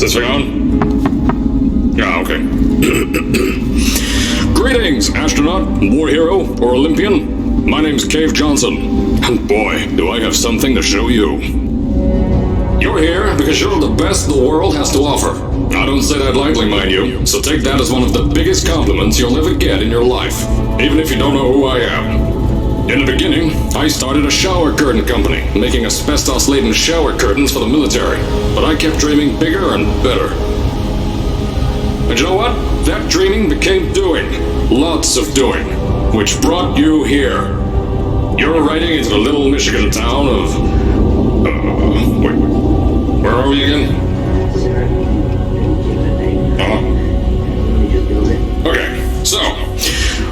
Is this thing on? Yeah, okay. Greetings, astronaut, war hero, or Olympian. My name's Cave Johnson, and boy, do I have something to show you. You're here because you're the best the world has to offer. I don't say that lightly, mind you, so take that as one of the biggest compliments you'll ever get in your life, even if you don't know who I am. In the beginning, I started a shower curtain company, making asbestos-laden shower curtains for the military, but I kept dreaming bigger and better. And you know what? That dreaming became doing. Lots of doing. Which brought you here. You're riding into the little Michigan town of... wait. Where are we again? Okay, so...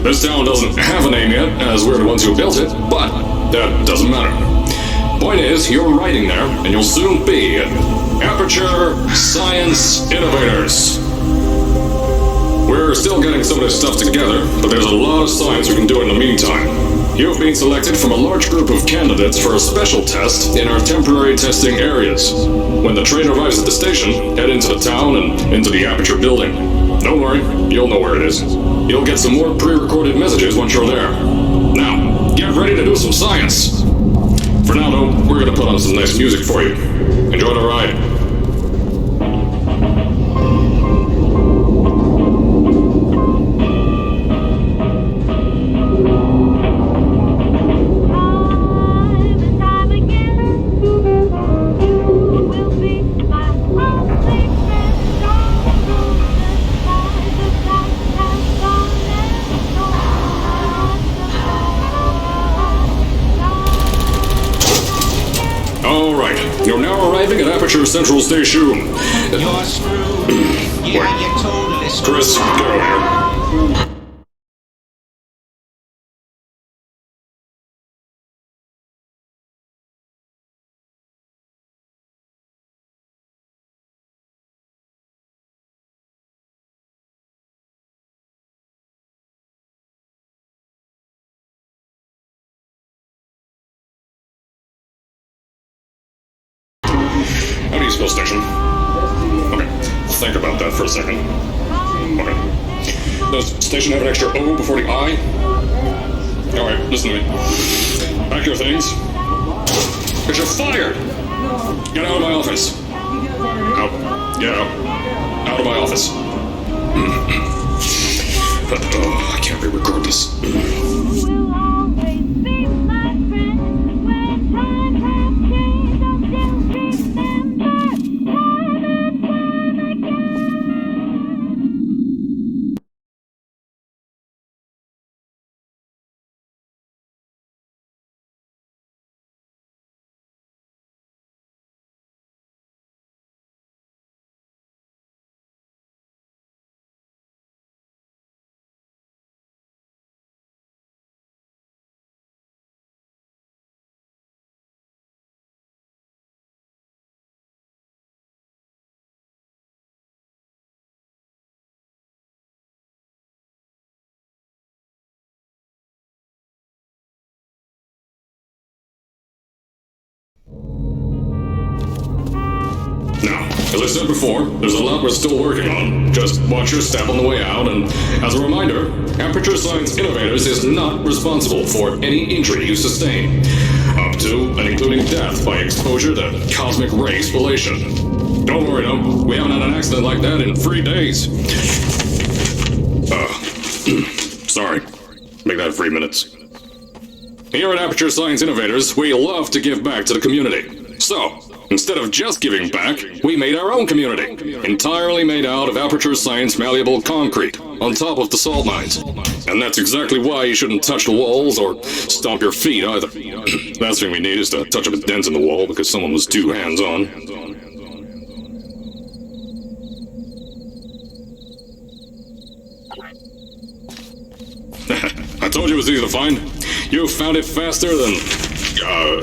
this town doesn't have a name yet, as we're the ones who built it, but that doesn't matter. Point is, you're riding there, and you'll soon be at Aperture Science Innovators. We're still getting some of this stuff together, but there's a lot of science we can do in the meantime. You've been selected from a large group of candidates for a special test in our temporary testing areas. When the train arrives at the station, head into the town and into the Aperture building. Don't worry, you'll know where it is. You'll get some more pre-recorded messages once you're there. Now, ready to do some science. For now, though, we're gonna put on some nice music for you. Enjoy the ride. You're now arriving at Aperture Central Station. You're screwed. Yeah, you're totally screwed. Chris, get over here. How do you spell station? Okay, think about that for a second. Okay. Does station have an extra O before the I? Alright, listen to me. Pack your things. Because you're fired! Get out of my office. Out. Get out. Out of my office. Oh, I can't re-record this. Now, as I said before, there's a lot we're still working on. Just watch your step on the way out, and as a reminder, Aperture Science Innovators is not responsible for any injury you sustain, up to and including death by exposure to cosmic ray spallation. Don't worry, though, we haven't had an accident like that in 3 days. Sorry. Make that 3 minutes. Here at Aperture Science Innovators, we love to give back to the community. So, instead of just giving back, we made our own community, entirely made out of Aperture Science malleable concrete, on top of the salt mines. And that's exactly why you shouldn't touch the walls or stomp your feet either. Last thing we need is to touch up a dent in the wall because someone was too hands-on. I told you it was easy to find. You found it faster than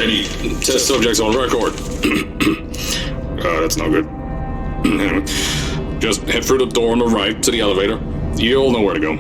any test subjects on record. That's not good. Just head through the door on the right to the elevator. You'll know where to go.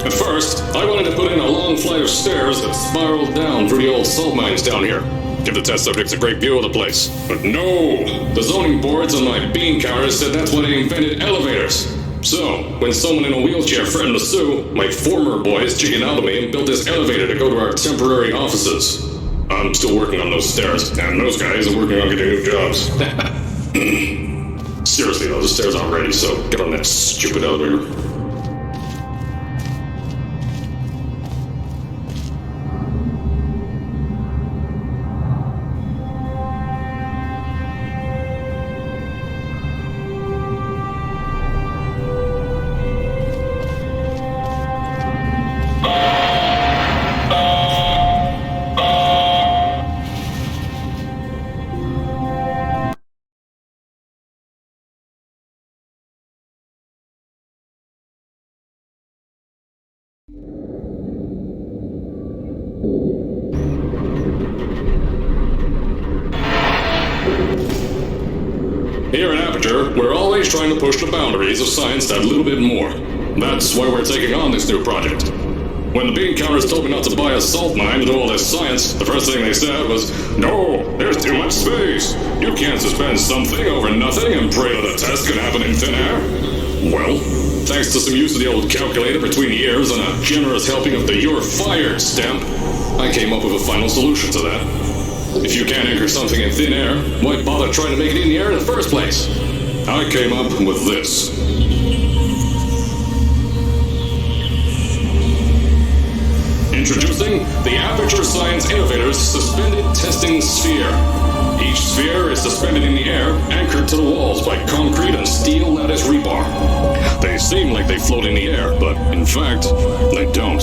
At first, I wanted to put in a long flight of stairs that spiraled down through the old salt mines down here. Give the test subjects a great view of the place. But no! The zoning boards on my bean counters said that's why they invented elevators. So, when someone in a wheelchair threatened to sue, my former boys chickened out of me and built this elevator to go to our temporary offices. I'm still working on those stairs, and those guys are working on getting new jobs. Seriously though, the stairs aren't ready, so get on that stupid elevator. Here at Aperture, we're always trying to push the boundaries of science that little bit more. That's why we're taking on this new project. When the bean counters told me not to buy a salt mine to do all this science, the first thing they said was, "No, there's too much space. You can't suspend something over nothing and pray that a test can happen in thin air." Well, thanks to some use of the old calculator between the ears and a generous helping of the "you're fired" stamp, I came up with a final solution to that. If you can't anchor something in thin air, why bother trying to make it in the air in the first place? I came up with this. Introducing the Aperture Science Innovators Suspended Testing Sphere. Each sphere is suspended in the air, anchored to the walls by concrete and steel lattice rebar. They seem like they float in the air, but in fact, they don't.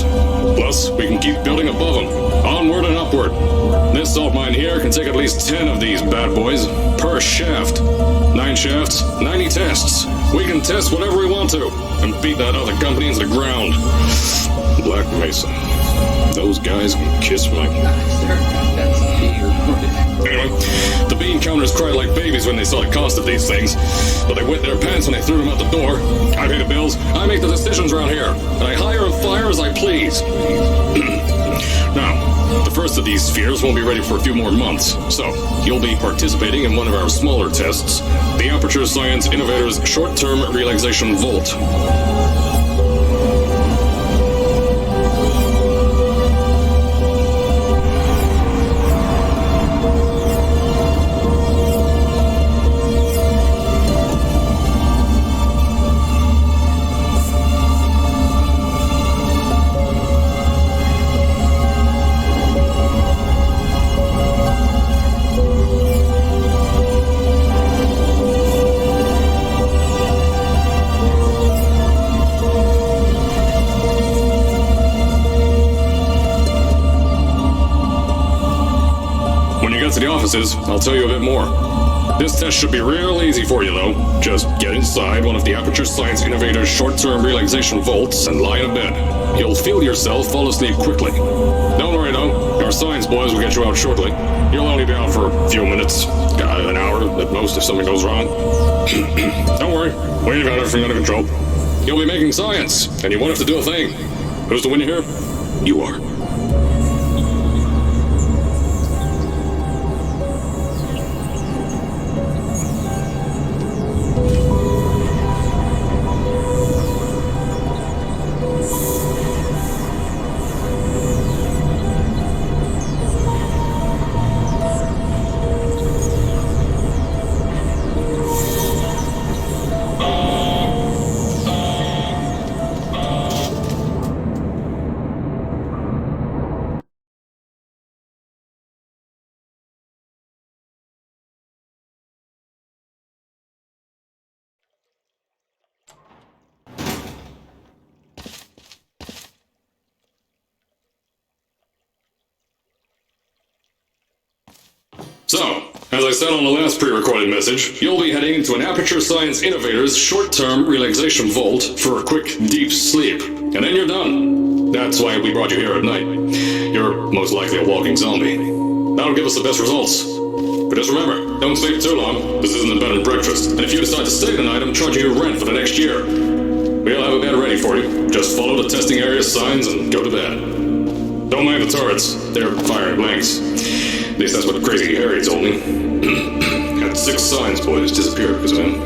Plus, we can keep building above them, onward and upward. This salt mine here can take at least 10 of these bad boys per shaft. 9 shafts, 90 tests. We can test whatever we want to, and beat that other company into the ground. Black Mesa. Those guys can kiss my... Anyway, the bean counters cried like babies when they saw the cost of these things, but they wet their pants when they threw them out the door. I pay the bills, I make the decisions around here, and I hire and fire as I please. Now, the first of these spheres won't be ready for a few more months, so you'll be participating in one of our smaller tests, the Aperture Science Innovators Short-Term Relaxation Volt. To the offices, I'll tell you a bit more. This test should be real easy for you, though. Just get inside one of the Aperture Science Innovators short-term relaxation vaults and lie in a bed. You'll feel yourself fall asleep quickly. Don't worry, though. Our science boys will get you out shortly. You'll only be out for a few minutes, an hour at most if something goes wrong. Don't worry, we've got everything under control. You'll be making science, and you won't have to do a thing. Who's the winner here? You are. So, as I said on the last pre-recorded message, you'll be heading into an Aperture Science Innovators short-term relaxation vault for a quick, deep sleep. And then you're done. That's why we brought you here at night. You're most likely a walking zombie. That'll give us the best results. But just remember, don't stay too long. This isn't a bed and breakfast. And if you decide to stay tonight, I'm charging you rent for the next year. We'll have a bed ready for you. Just follow the testing area signs and go to bed. Don't mind the turrets. They're firing blanks. At least that's what Crazy Harry told me. Had 6 science boys disappear because of him.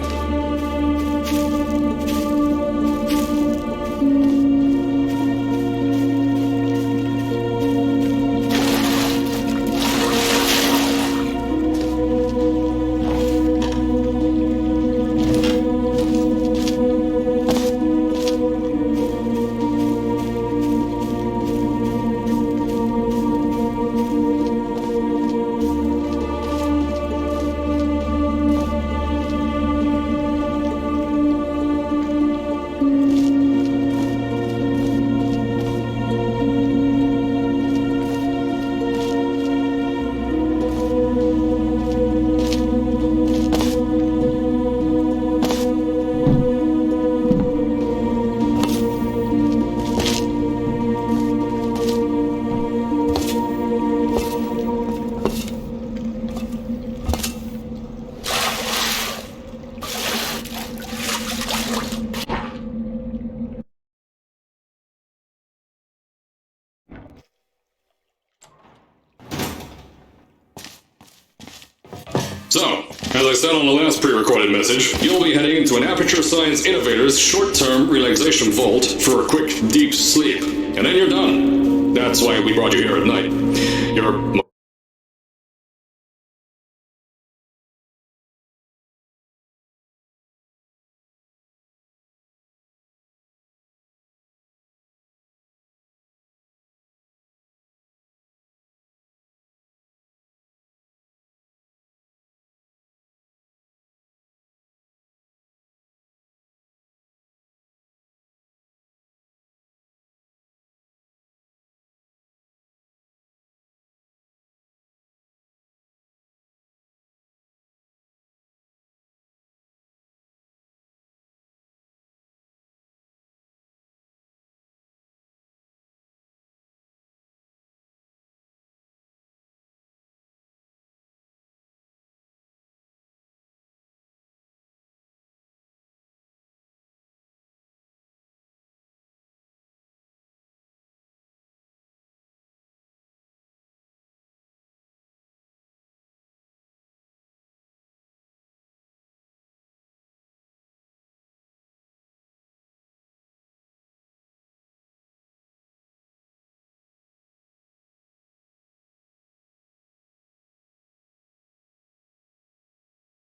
So, as I said on the last pre-recorded message, you'll be heading into an Aperture Science Innovators short-term relaxation vault for a quick, deep sleep. And then you're done. That's why we brought you here at night. You're